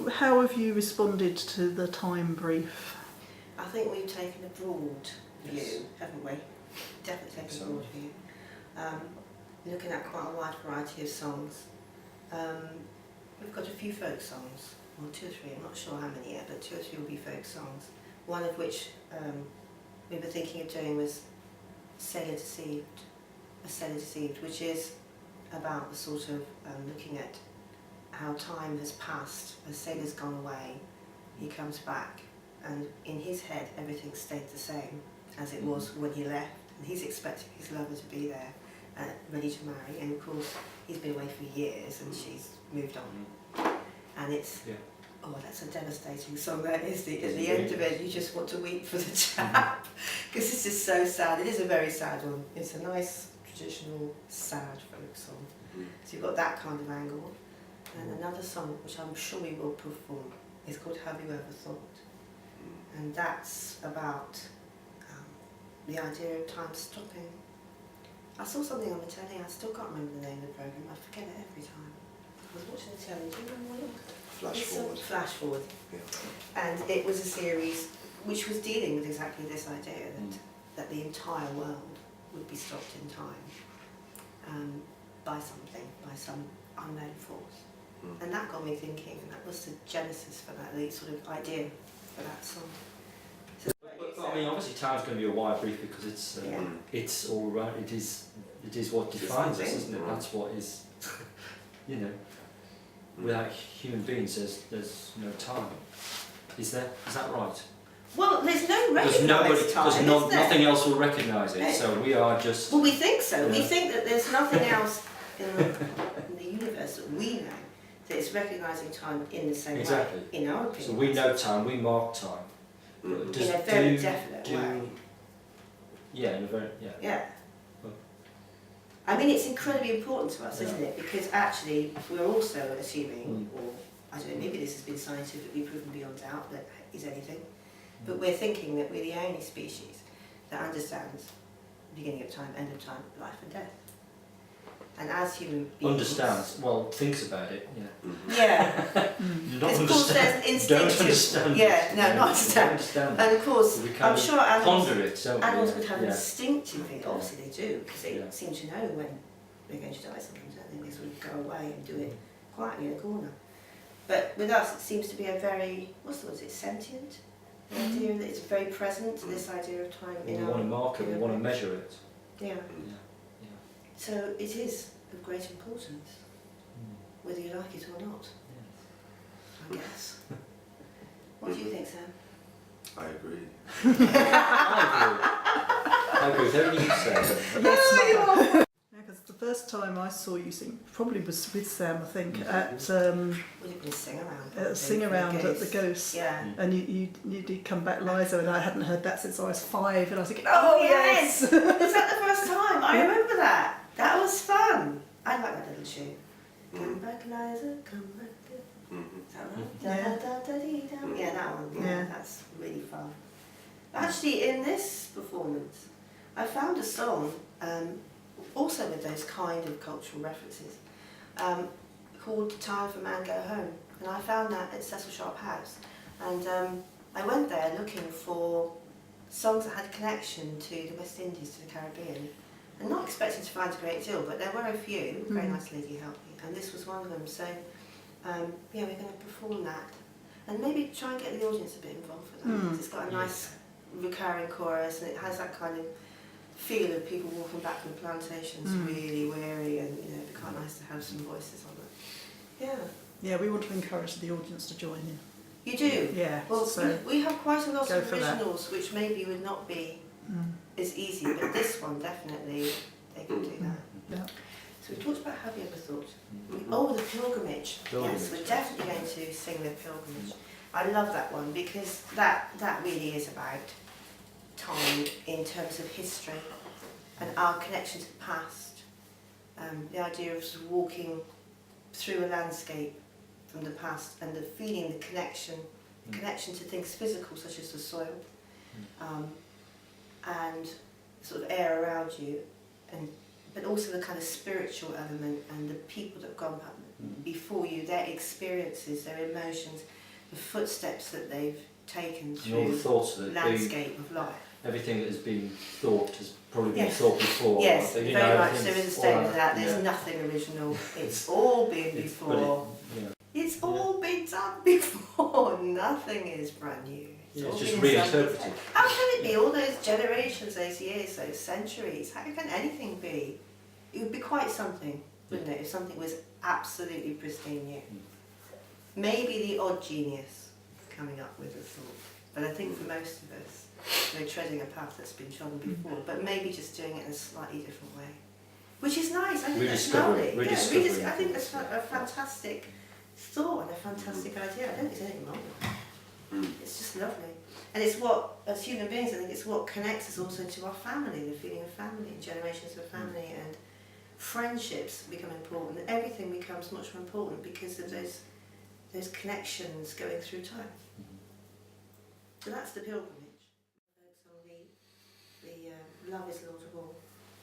how have you responded to the time brief? I think we've taken a broad view, haven't we? Definitely taken a broad view. Looking at quite a wide variety of songs. We've got a few folk songs, or 2 or 3, I'm not sure how many yet, but 2 or 3 will be folk songs. One of which we were thinking of doing was Sailor Deceived, A Sailor Deceived, which is about the sort of looking at how time has passed. A sailor's gone away, he comes back, and in his head everything stayed the same as it was when he left, and he's expecting his lover to be there, ready to marry, and of course he's been away for years and she's moved on. And it's, oh, that's a devastating song, that is. At the end of it, you just want to weep for the chap, because this is so sad. It is a very sad one. It's a nice, traditional, sad folk song. So you've got that kind of angle. And another song, which I'm sure we will perform, is called Have You Ever Thought? And that's about the idea of time stopping. I saw something on the telly, I still can't remember the name of the programme, I forget it every time. I was watching the telly, do you remember what it was? Flash Forward. Flash Forward. Yeah. And it was a series which was dealing with exactly this idea that the entire world would be stopped in time by something, by some unknown force. And that got me thinking, and that was the genesis for that, the sort of idea for that song. So but I mean, obviously time's going to be a wide brief because it's all right, it is what defines us, isn't it? That's what is, you know, without human beings there's no time. Is that right? Well, there's no recognised time, because nothing else will recognise it, so we are just... Well, we think so. We think that there's nothing else in the universe that we know that is recognising time in the same way, in our opinion. So we know time, we mark time. In a very definite way. Yeah, in a very, Yeah. I mean, it's incredibly important to us, isn't it? Because actually, we're also assuming, or I don't know, maybe this has been scientifically proven beyond doubt, that is anything, but we're thinking that we're the only species that understands the beginning of time, end of time, life and death. And as human beings... Understands, well, thinks about it, Yeah. Not of course there's instinctive... Don't understand not understand. And of course, I'm sure animals would have an instinctive thing. Obviously they do, because they seem to know when they're going to die sometimes, don't they? They sort of go away and do it quietly in a corner. But with us, it seems to be a very, what's the word, is it sentient? The idea that it's very present, this idea of time in our... We want to mark it, we want to measure it. Yeah. So it is of great importance, whether you like it or not, I guess. What do you think, Sam? I agree. I agree with everything you said. Yes, because the first time I saw you sing, probably was with Sam, I think, at Sing Around at the Ghost. Yeah. And you did Come Back Liza, and I hadn't heard that since I was 5, and I was thinking, oh yes! Is that the first time? I remember that. That was fun. I like that little tune. Come back, Liza, come back. Is that right? Yeah, that one. Yeah, that's really fun. Actually, in this performance, I found a song, also with those kind of cultural references, called Time for Man Go Home. And I found that at Cecil Sharp House. And I went there looking for songs that had a connection to the West Indies, to the Caribbean. And not expecting to find a great deal, but there were a few. Very nice lady helped me, and this was one of them. So, yeah, we're going to perform that, and maybe try and get the audience a bit involved with that. Because it's got a nice recurring chorus, and it has that kind of feel of people walking back from the plantations, really weary, and it'd be quite nice to have some voices on it. Yeah. Yeah, we want to encourage the audience to join in. You do? Yeah. Well, so we have quite a lot of originals, which maybe would not be as easy, but this one definitely they can do that. Yeah. So we talked about Have You Ever Thought? Oh, the pilgrimage. Yes, we're definitely going to sing the pilgrimage. I love that one because that really is about time in terms of history and our connection to the past. The idea of sort of walking through a landscape from the past and the feeling, the connection to things physical such as the soil. And sort of air around you, and but also the kind of spiritual element and the people that have gone before you, their experiences, their emotions, the footsteps that they've taken And all the through thoughts that the landscape of life. everything that has been thought has probably been Yes. thought before. Yes, I think, you very know, much. There everything's is a statement all of that. out- There's yeah. nothing original. It's all been But before. It's all been done before. Nothing is brand new. Yeah, all it's just been done reinterpreted. before. How can it be? All those generations, those years, those centuries. How can anything be? It would be quite something, wouldn't it? If something was absolutely pristine new. Maybe the odd genius coming up with a thought. But I think for most of us, we're treading a path that's been trodden before, but maybe just doing it in a slightly different way. Which is nice. I think that's lovely. Rediscovering. I think that's a fantastic thought and a fantastic idea. I don't think there's anything wrong with that. It's just lovely. And it's what, as human beings, I think it's what connects us also to our family, the feeling of family, generations of family, and friendships become important. Everything becomes much more important because of those connections going through time. So that's the pilgrimage. The Love is Lord of All,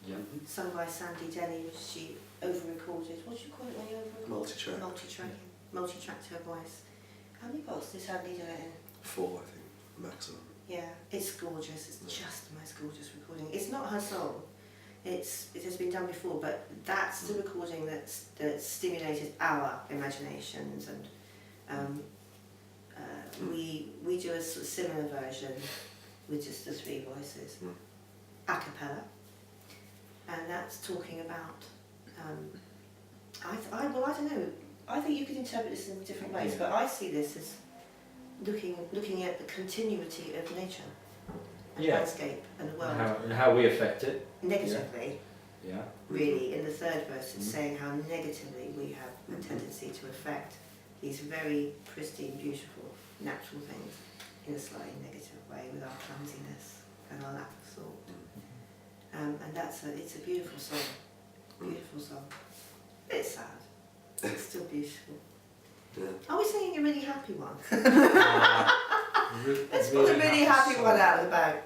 Yeah. sung by Sandy Denny, which she over-recorded. What do you call it when you over-record? Multi-track. Multi-tracking. Multi-tracked her voice. How many parts did Sandy do it in? 4, I think, maximum. Yeah, it's gorgeous. It's just the most gorgeous recording. It's not her song. It has been done before, but that's the recording that stimulated our imaginations, and we do a sort of similar version with just the 3 voices, a cappella, and that's talking about. I don't know. I think you could interpret this in different ways, but I see this as looking at the continuity of nature, and landscape, and the world. And how we affect it. Negatively, Yeah. really, in the 3rd verse, it's saying how negatively we have a tendency to affect these very pristine, beautiful, natural things in a slightly negative way with our clumsiness and our lack of thought. And it's a beautiful song, beautiful song. It's sad, it's still beautiful. Yeah. Are we singing a really happy one? Let's Let's pull a really happy one out of the bag.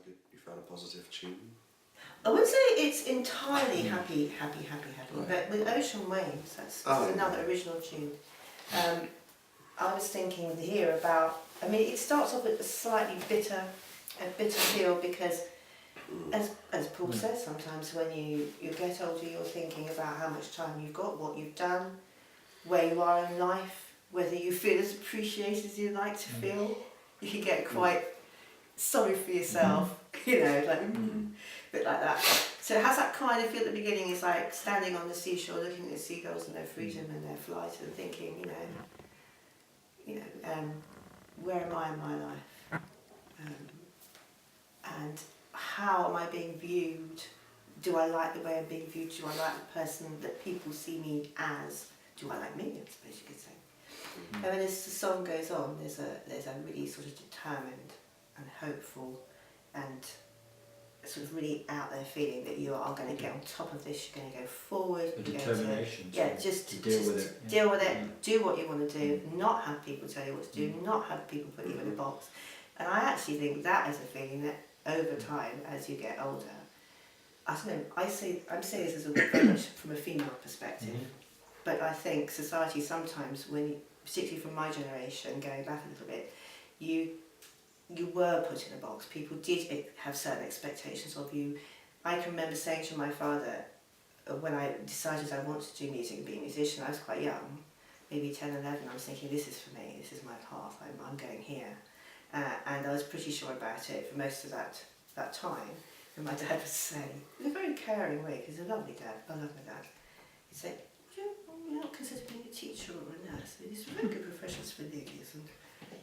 You found a positive tune? I wouldn't say it's entirely happy, Right. but with Ocean Waves, that's another original tune. I was thinking here about, I mean, it starts off with a slightly bitter feel because, as Paul says, sometimes when you get older, you're thinking about how much time you've got, what you've done, where you are in life, whether you feel as appreciated as you'd like to feel. You can get quite sorry for yourself, you know, like a bit like that. So it has that kind of feel at the beginning. It's like standing on the seashore, looking at the seagulls and their freedom and their flight, and thinking, where am I in my life, and how am I being viewed? Do I like the way I'm being viewed? Do I like the person that people see me as? Do I like me? I suppose you could say. And then as the song goes on, there's a really sort of determined and hopeful and sort of really out there feeling that you are going to get on top of this, you're going to go forward. A determination. To deal with it. Deal with it, do what you want to do, not have people tell you what to do, not have people put you in a box. And I actually think that is a feeling that over time, as you get older, I don't know, I'm saying this as very much from a female perspective, but I think society sometimes, particularly from my generation, going back a little bit, you were put in a box. People did have certain expectations of you. I can remember saying to my father, when I decided I wanted to do music and be a musician, I was quite young, maybe 10, 11, I was thinking, this is for me, this is my path, I'm going here. And I was pretty sure about it for most of that time. And my dad would say, in a very caring way, because he's a lovely dad, I love my dad, he'd say, you're not consider being a teacher or a nurse. These are very good professions for ladies and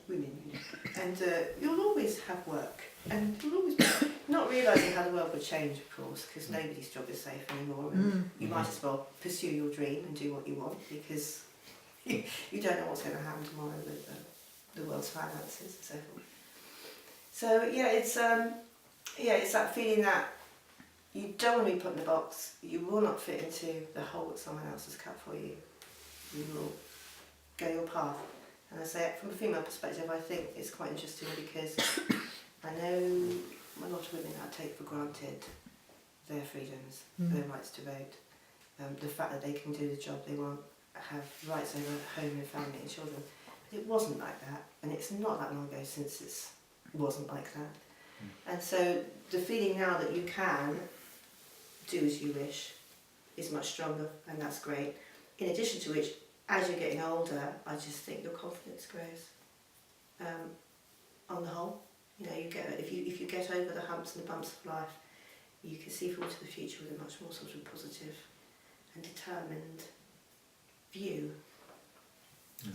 women, you know. And you'll always have work, and you'll always be not realising how the world would change, of course, because nobody's job is safe anymore, and you might as well pursue your dream and do what you want, because you don't know what's going to happen tomorrow with the world's finances and so forth. So it's that feeling that you don't want to be put in a box. You will not fit into the hole that someone else has cut for you. You will go your path. And I say, from a female perspective, I think it's quite interesting because I know a lot of women I take for granted their freedoms, Mm. their rights to vote, the fact that they can do the job they want, have rights over home and family and children. But it wasn't like that, and it's not that long ago since it wasn't like that. And so the feeling now that you can do as you wish is much stronger, and that's great. In addition to which, as you're getting older, I just think your confidence grows. On the whole, you know, if you get over the humps and the bumps of life, you can see forward to the future with a much more sort of positive and determined view.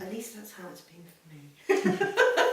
At least that's how it's been for me.